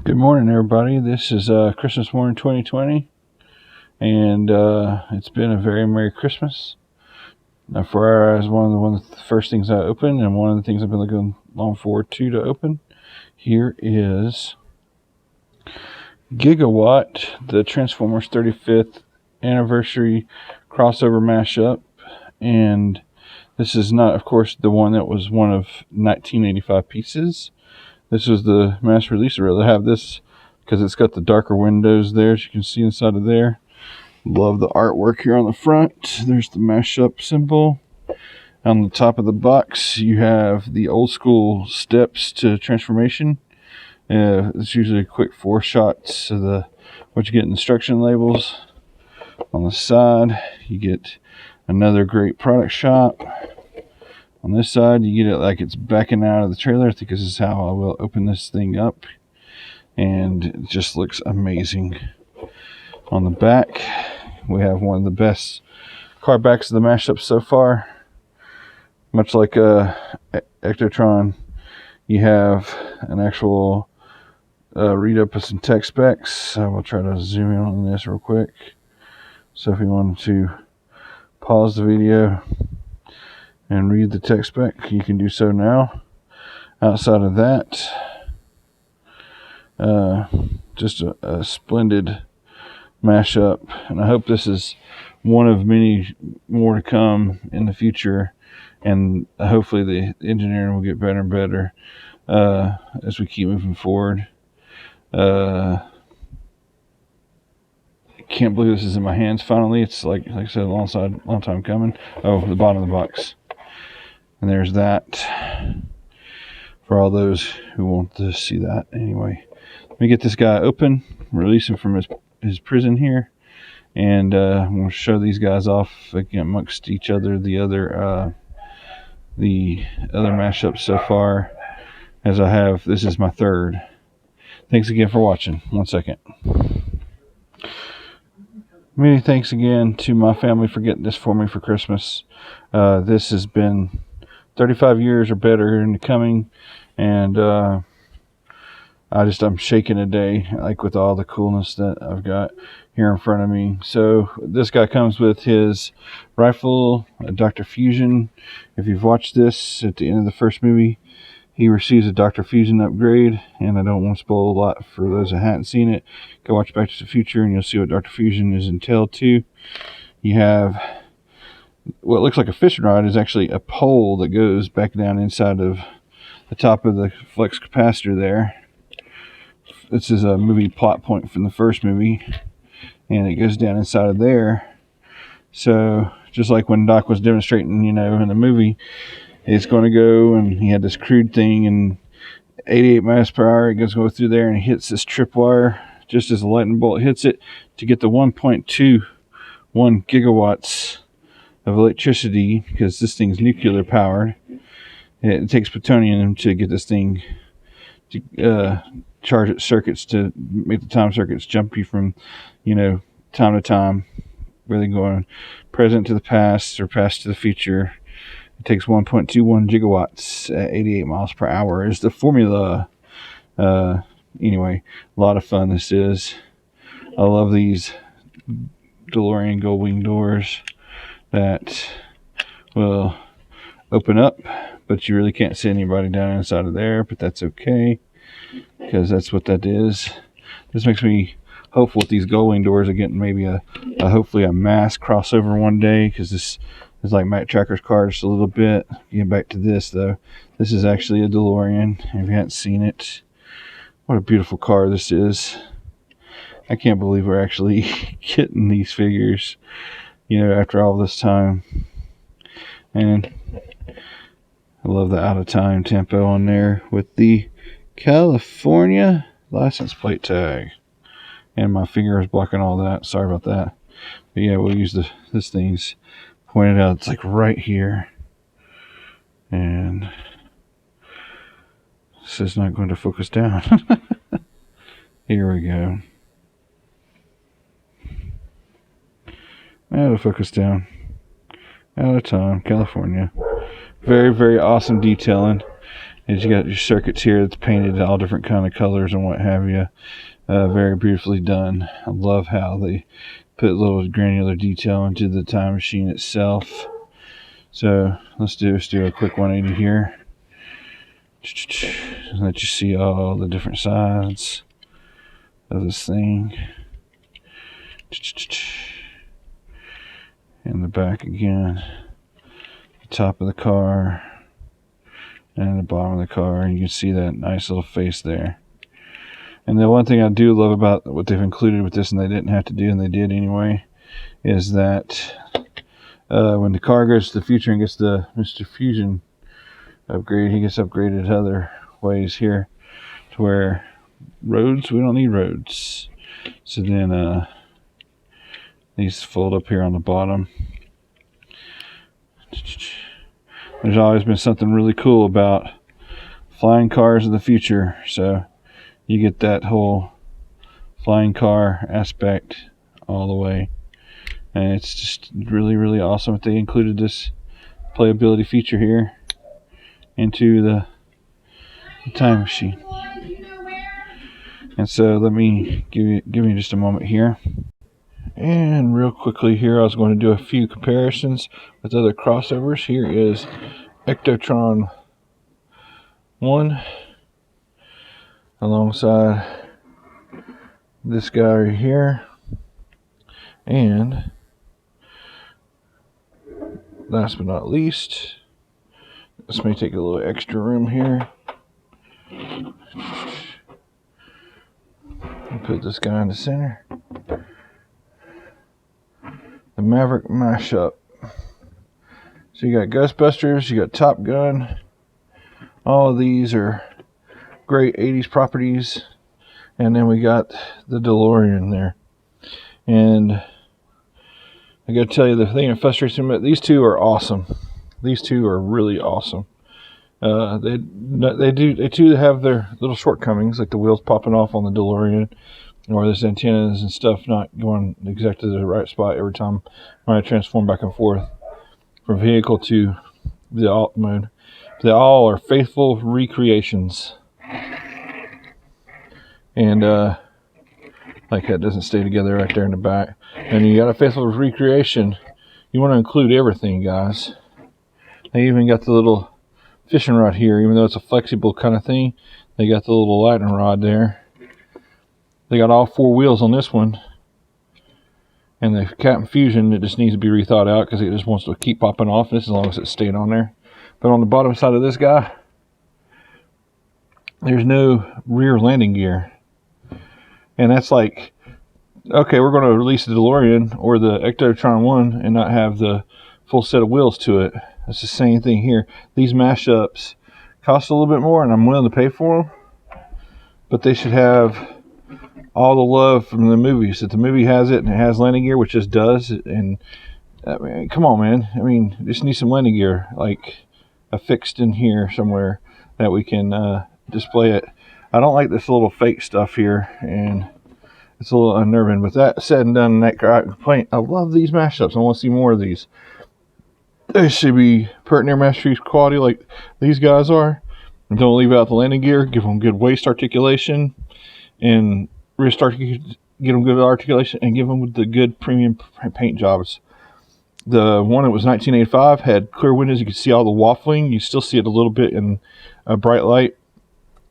Good morning, everybody. This is Christmas morning 2020, and it's been a very Merry Christmas. Now, for our eyes, one of the first things I opened, and one of the things I've been looking long forward to open, here is Gigawatt, the Transformers 35th anniversary crossover mashup, and this is not, of course, the one that was one of 1985 pieces. This was the mass release. I'd rather have this because it's got the darker windows there, as you can see inside of there. Love the artwork here on the front. There's the mashup symbol. On the top of the box, you have the old school steps to transformation. It's usually a quick 4 shots of what you get instruction labels. On the side, you get another great product shop. On this side, you get it like it's backing out of the trailer. I think this is how I will open this thing up. And it just looks amazing. On the back, we have one of the best car backs of the mashup so far. Much like Ectotron, you have an actual read-up of some tech specs. I will try to zoom in on this real quick. So if you wanted to pause the video and read the tech spec, you can do so now. Outside of that, just a splendid mashup, and I hope this is one of many more to come in the future, and hopefully the engineering will get better and better as we keep moving forward. I can't believe this is in my hands finally. It's like I said, a long time coming. Oh, the bottom of the box. And there's that for all those who want to see that. Anyway, let me get this guy open, release him from his prison here, and I'm going to show these guys off again amongst each other. The other mashups so far, as I have, this is my third. Thanks again for watching. 1 second. Many thanks again to my family for getting this for me for Christmas. This has been 35 years or better in the coming, and I'm shaking today, like with all the coolness that I've got here in front of me. So this guy comes with his rifle, Dr. Fusion. If you've watched this at the end of the first movie, he receives a Dr. Fusion upgrade, and I don't want to spoil a lot for those that haven't seen it. Go watch Back to the Future and you'll see what Dr. Fusion is entailed to. You have what looks like a fishing rod is actually a pole that goes back down inside of the top of the flex capacitor there. This is a movie plot point from the first movie, and it goes down inside of there. So just like when Doc was demonstrating, in the movie, it's going to go, and he had this crude thing, and 88 miles per hour, it goes go through there, and it hits this tripwire just as the lightning bolt hits it to get the 1.21 gigawatts of electricity, because this thing's nuclear powered. It takes plutonium to get this thing to charge its circuits to make the time circuits jump you from time to time, whether going present to the past or past to the future. It takes 1.21 gigawatts at 88 miles per hour is the formula. Anyway, a lot of fun this is. I love these DeLorean gold wing doors that will open up, but you really can't see anybody down inside of there, but that's okay, because that's what that is. This makes me hopeful with these gold wing doors of getting maybe hopefully a mass crossover one day, because this is like Matt Tracker's car just a little bit. Getting back to this though, this is actually a DeLorean. If you haven't seen it, what a beautiful car this is. I can't believe we're actually getting these figures, after all this time. And I love the out of time tempo on there with the California license plate tag. And my finger is blocking all that. Sorry about that. But yeah, we'll use this thing's pointed out. It's like right here. And this is not going to focus down. Here we go. Out of focus down. Out of time, California. Very, very awesome detailing. And you got your circuits here that's painted all different kind of colors and what have you. Very beautifully done. I love how they put a little granular detail into the time machine itself. So let's do a quick 180 here. Let you see all the different sides of this thing. In the back again, the top of the car and the bottom of the car, and you can see that nice little face there. And the one thing I do love about what they've included with this, and they didn't have to do and they did anyway, is that when the car goes to the future and gets the Mr. Fusion upgrade, he gets upgraded other ways here to where roads, we don't need roads. So then these fold up here on the bottom. There's always been something really cool about flying cars of the future, so you get that whole flying car aspect all the way, and it's just really, really awesome that they included this playability feature here into the time machine. And so let me give me just a moment here. And real quickly here, I was going to do a few comparisons with other crossovers. Here is Ectotron 1 alongside this guy right here. And last but not least, this may take a little extra room here. I'll put this guy in the center. The Maverick mashup. So you got Ghostbusters, you got Top Gun. All of these are great 80s properties. And then we got the DeLorean there. And I gotta tell you, the thing that frustrates me, these two are awesome. These two are really awesome. They do have their little shortcomings, like the wheels popping off on the DeLorean, or this antennas and stuff not going exactly to the right spot every time when I transform back and forth from vehicle to the alt mode. They all are faithful recreations. And like that doesn't stay together right there in the back. And you got a faithful recreation, you want to include everything, guys. They even got the little fishing rod here, even though it's a flexible kind of thing. They got the little lightning rod there. They got all four wheels on this one. And the Captain Fusion, it just needs to be rethought out because it just wants to keep popping off. This as long as it's staying on there. But on the bottom side of this guy, there's no rear landing gear. And that's like, okay, we're going to release the DeLorean or the Ectotron 1 and not have the full set of wheels to it. It's the same thing here. These mashups cost a little bit more, and I'm willing to pay for them. But they should have all the love from the movies. That the movie has it, and it has landing gear, which just does. And I mean, come on, man. I mean, just need some landing gear, like affixed in here somewhere that we can display it. I don't like this little fake stuff here, and it's a little unnerving. But that said and done, that complaint, I love these mashups. I want to see more of these. They should be pert near mastery quality like these guys are. And don't leave out the landing gear. Give them good waist articulation and wrist articulation. Get them good articulation and give them the good premium paint jobs. The one that was 1985 had clear windows. You could see all the waffling. You still see it a little bit in a bright light.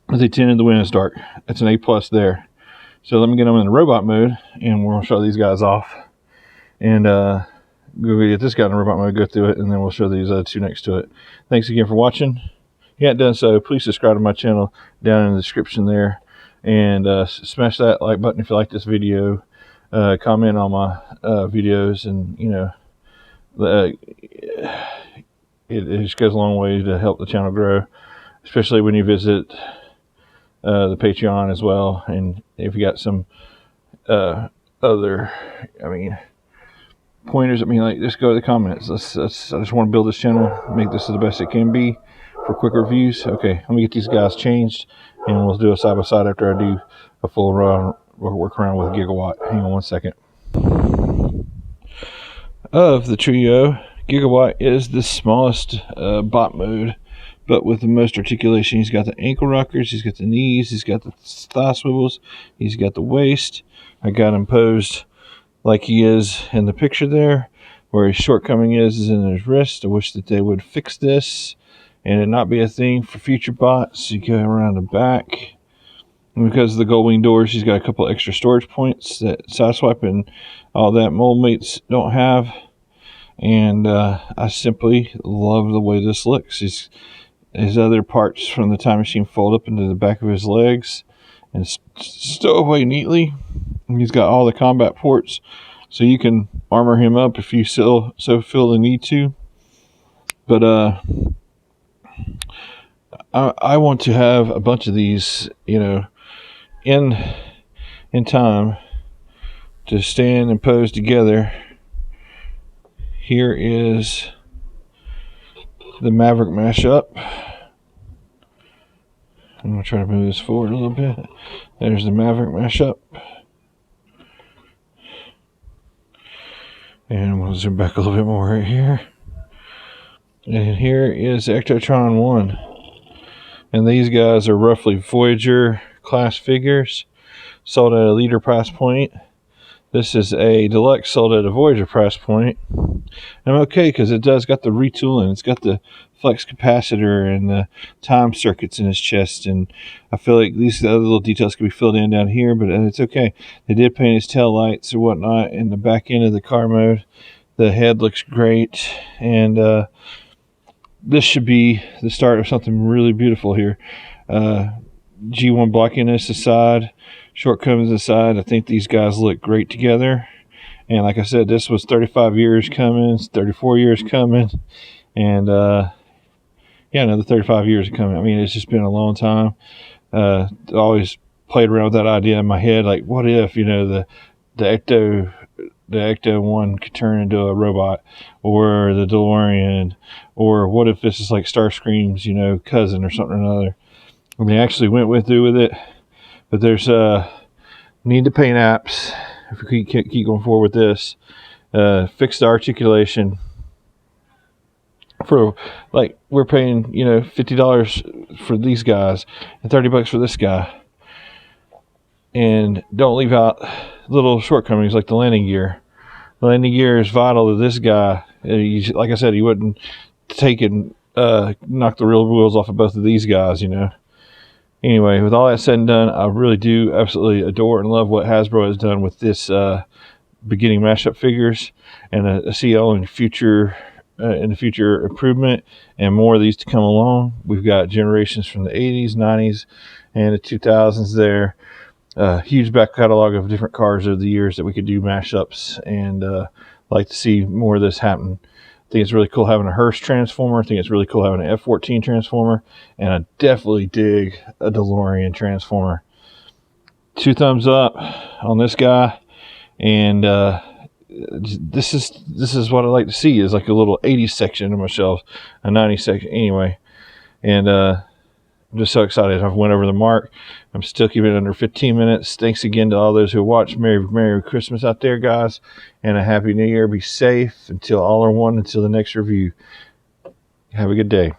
But they tinted the windows dark. That's an A+ there. So let me get them in the robot mode, and we'll show these guys off. And go get this guy in the robot mode, go through it, and then we'll show these other two next to it. Thanks again for watching. If you haven't done so, please subscribe to my channel down in the description there. And smash that like button if you like this video. Comment on my videos, and you know, it just goes a long way to help the channel grow, especially when you visit the Patreon as well. And if you got some other, I mean, pointers, I mean, like, just go to the comments. I just want to build this channel, make this the best it can be for quick reviews. Okay, let me get these guys changed, and we'll do a side by side after I do a full run work around with Gigawatt. Hang on one second. Of the trio, Gigawatt is the smallest bot mode but with the most articulation. He's got the ankle rockers, he's got the knees, he's got the thigh swivels, he's got the waist. I got him posed like he is in the picture there. Where his shortcoming is in his wrist. I wish that they would fix this and it not be a thing for future bots. You go around the back. And because of the gold wing doors, he's got a couple extra storage points that Sideswipe and all that mold mates don't have. And I simply love the way this looks. His other parts from the time machine fold up into the back of his legs and stow away neatly. And he's got all the combat ports, so you can armor him up if you so feel the need to. But I want to have a bunch of these, in time to stand and pose together. Here is the Maverick mashup. I'm going to try to move this forward a little bit. There's the Maverick mashup. And we'll zoom back a little bit more right here. And here is Ectotron 1. And these guys are roughly Voyager class figures, sold at a leader price point. This is a deluxe sold at a Voyager price point. And I'm okay because it does got the retooling. It's got the flex capacitor and the time circuits in his chest. And I feel like these other little details could be filled in down here, but it's okay. They did paint his tail lights and whatnot in the back end of the car mode. The head looks great. And this should be the start of something really beautiful here. G1 blockiness aside, shortcomings aside, I think these guys look great together. And like I said, this was 35 years coming, 34 years coming, and another 35 years coming. I mean, it's just been a long time. Always played around with that idea in my head, like what if the Ecto 1 could turn into a robot, or the DeLorean, or what if this is like Starscream's cousin or something or another. And they actually went through with it, but there's need to paint apps if we keep going forward with this. Fix the articulation. For like we're paying $50 for these guys and $30 for this guy, and don't leave out little shortcomings like the landing gear. The landing gear is vital to this guy. Like I said, he wouldn't take and knock the real wheels off of both of these guys. Anyway, with all that said and done, I really do absolutely adore and love what Hasbro has done with this beginning mashup figures, and I see all in the future improvement and more of these to come along. We've got generations from the 80s, 90s, and the 2000s there. Huge back catalog of different cars over the years that we could do mashups, and like to see more of this happen. I think it's really cool having a Hearst Transformer. I think it's really cool having an F-14 Transformer, and I definitely dig a DeLorean Transformer. 2 thumbs up on this guy, and this is what I like to see, is like a little 80s section of my shelf, a 90s section anyway. And I'm just so excited. I've went over the mark. I'm still keeping it under 15 minutes. Thanks again to all those who watched. Merry Christmas out there, guys, and a Happy New Year. Be safe until all are one, until the next review. Have a good day.